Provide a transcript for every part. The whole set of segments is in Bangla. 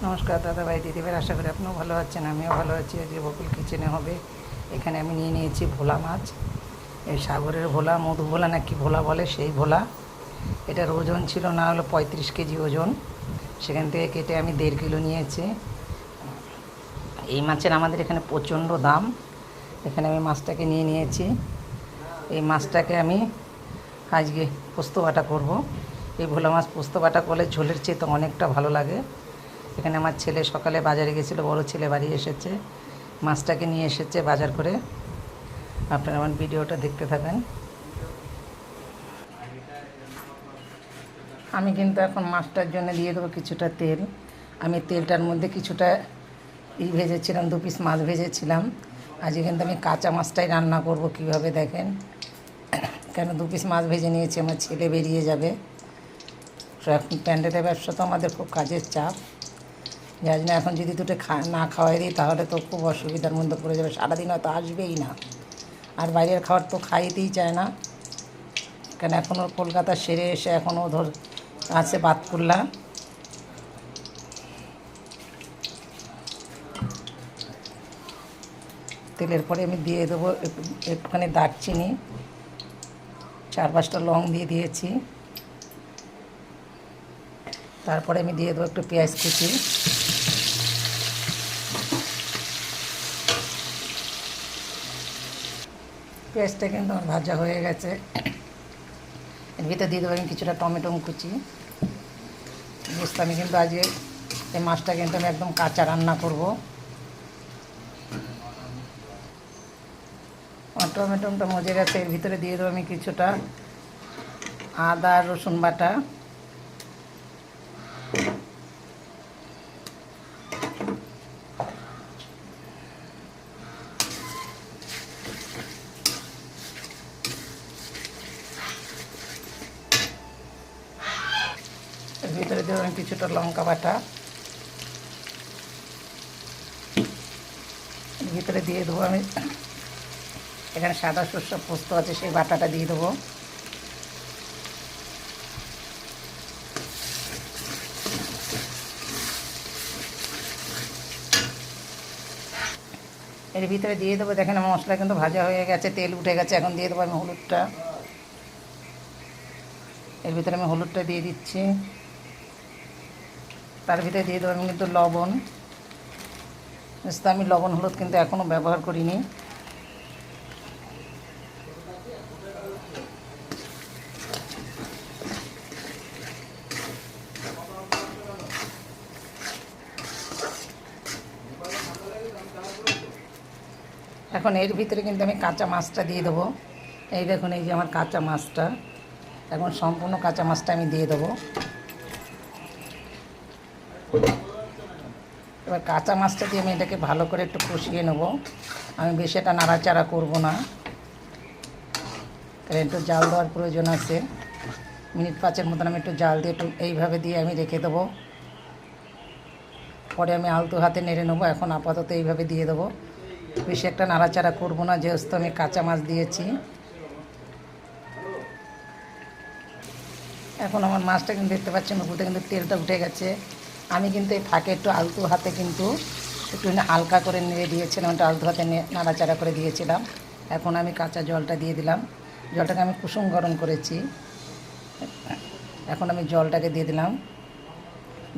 নমস্কার দাদা ভাই দিদিভাই, আশা করি আপনিও ভালো আছেন। আমিও ভালো আছি। আজকে বকুল কিচেনে হবে। এখানে আমি নিয়ে নিয়েছি ভোলা মাছ। এই সাগরের ভোলা, মধু ভোলা না কি ভোলা বলে, সেই ভোলা। এটার ওজন ছিল না হলো 35 কেজি ওজন। সেখান থেকে কেটে আমি 1.5 কিলো নিয়েছি। এই মাছের আমাদের এখানে প্রচণ্ড দাম। এখানে আমি মাছটাকে নিয়ে নিয়েছি। এই মাছটাকে আমি আজকে পোস্ত বাটা করব। এই ভোলা মাছ পোস্ত বাটা করলে ঝোলের চেয়ে তো অনেকটা ভালো লাগে। এখানে আমার ছেলে সকালে বাজারে গেছিলো, বড় ছেলে বাড়ি এসেছে, মাছটাকে নিয়ে এসেছে বাজার করে। আপনারা আমার ভিডিওটা দেখতে থাকেন। আমি কিন্তু এখন মাছটার জন্য দিয়ে দেবো কিছুটা তেল। আমি তেলটার মধ্যে কিছুটা ভেজেছিলাম, 2 পিস মাছ ভেজেছিলাম। আজকে কিন্তু আমি কাঁচা মাছটাই রান্না করব। কিভাবে দেখেন, কেন 2 পিস মাছ ভেজে নিয়েছি, আমার ছেলে বেরিয়ে যাবে। তো এখন প্যান্ডেলের ব্যবসা তো আমাদের খুব কাজের চাপ, যার জন্য এখন যদি দুটো না খাওয়াই দিই তাহলে তো খুব অসুবিধার মধ্যে পড়ে যাবে। সারাদিন হয়তো আসবেই না। আর বাইরের খাবার তো খাইতেই চায় না, কেন এখনও কলকাতা সেরে এসে এখনও আছে বাতকুল্লা। তেলের পরে আমি দিয়ে দেবো একটুখানি দারচিনি, 4-5টা লং দিয়ে দিয়েছি। তারপরে আমি দিয়ে দেবো একটু পেঁয়াজ কুচি। পেঁয়াজটা কিন্তু আমার ভাজা হয়ে গেছে। এর ভিতরে দিয়ে দেবো আমি কিছুটা টমেটো কুচি। বুঝতে আমি কিন্তু আজকে এই মাছটা কিন্তু আমি একদম কাঁচা রান্না করব। আমার টমেটোটা মজে গেছে। এর ভিতরে দিয়ে দেবো আমি কিছুটা আদা রসুন বাটা। এর ভিতরে দেবো আমি কিছুটা লঙ্কা বাটা। এর ভিতরে দিয়ে দেবো আমি এখানে সাদা সরষে পোস্ত আছে, সেই বাটাটা দিয়ে দেবো। এর ভিতরে দিয়ে দেবো, দেখেন আমার মশলা কিন্তু ভাজা হয়ে গেছে, তেল উঠে গেছে। এখন দিয়ে দেবো আমি হলুদটা। এর ভিতরে আমি হলুদটা দিয়ে দিচ্ছি। তার ভিতরে দিয়ে দেবো আমি কিন্তু লবণ। আমি লবণ হলুদ কিন্তু এখনও ব্যবহার করিনি। এখন এর ভিতরে কিন্তু আমি কাঁচা মাছটা দিয়ে দেবো। এই দেখুন, এই যে আমার কাঁচা মাছটা, এখন সম্পূর্ণ কাঁচা মাছটা আমি দিয়ে দেবো। এবার কাঁচা মাছটা দিয়ে আমি এটাকে ভালো করে একটু কষিয়ে নেব। আমি বেশি এটা নাড়াচাড়া করব না, কারণ একটু জাল দেওয়ার প্রয়োজন আছে। মিনিট 5-এর মতন আমি একটু জাল দিয়ে একটু এইভাবে দিয়ে আমি রেখে দেবো। পরে আমি আলতো হাতে নেড়ে নেবো। এখন আপাতত এইভাবে দিয়ে দেবো, বেশি একটা নাড়াচাড়া করব না, যেহেতু আমি কাঁচা মাছ দিয়েছি। এখন আমার মাছটা কিন্তু দেখতে পাচ্ছেন উপরে কিন্তু তেলটা উঠে গেছে। আমি কিন্তু এই ফাঁকে একটু আলতো হাতে কিন্তু একটু হালকা করে নেড়ে দিয়েছিলাম, একটু আলতো হাতে নাড়াচাড়া করে দিয়েছিলাম। এখন আমি কাঁচা জলটা দিয়ে দিলাম। জলটাকে আমি কুসুম গরম করেছি। এখন আমি জলটাকে দিয়ে দিলাম,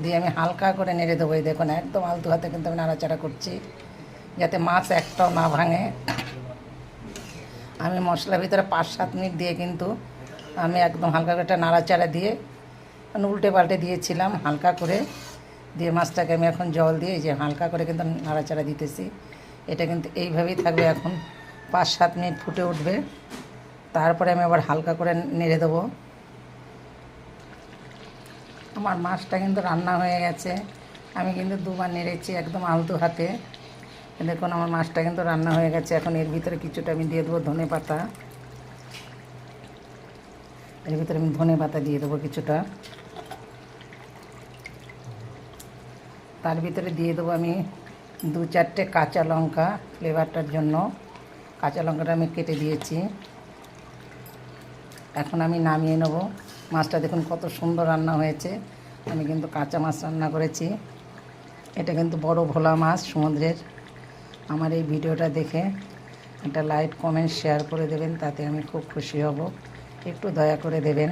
দিয়ে আমি হালকা করে নেড়ে দেবো। এই দেখুন, একদম আলতো হাতে কিন্তু আমি নাড়াচাড়া করছি, যাতে মাছ একটাও না ভাঙে। আমি মশলার ভিতরে 5-7 মিনিট দিয়ে কিন্তু আমি একদম হালকা করে একটা নাড়াচাড়া দিয়ে উল্টে পাল্টে দিয়েছিলাম হালকা করে। দিয়ে মাছটাকে আমি এখন জল দিয়ে এই যে হালকা করে কিন্তু নাড়াচাড়া দিতেছি। এটা কিন্তু এইভাবেই থাকবে। এখন 5-7 মিনিট ফুটে উঠবে, তারপরে আমি আবার হালকা করে নেড়ে দেবো। আমার মাছটা কিন্তু রান্না হয়ে গেছে। আমি কিন্তু 2বার নেড়েছি একদম আলতো হাতে। দেখুন আমার মাছটা কিন্তু রান্না হয়ে গেছে। এখন এর ভিতরে কিছুটা আমি দিয়ে দেবো ধনে পাতা। এর ভিতরে আমি ধনে পাতা দিয়ে দেবো কিছুটা। তার ভিতরে দিয়ে দেবো আমি 2-4টে কাঁচা লঙ্কা ফ্লেভারটার জন্য। কাঁচা লঙ্কাটা আমি কেটে দিয়েছি। এখন আমি নামিয়ে নেব। মাছটা দেখুন কত সুন্দর রান্না হয়েছে। আমি কিন্তু কাঁচা মাছ রান্না করেছি। এটা কিন্তু বড় ভোলা মাছ সমুদ্রের। আমার এই ভিডিওটা দেখে একটা লাইক কমেন্ট শেয়ার করে দেবেন, তাতে আমি খুব খুশি হব। একটু দয়া করে দেবেন।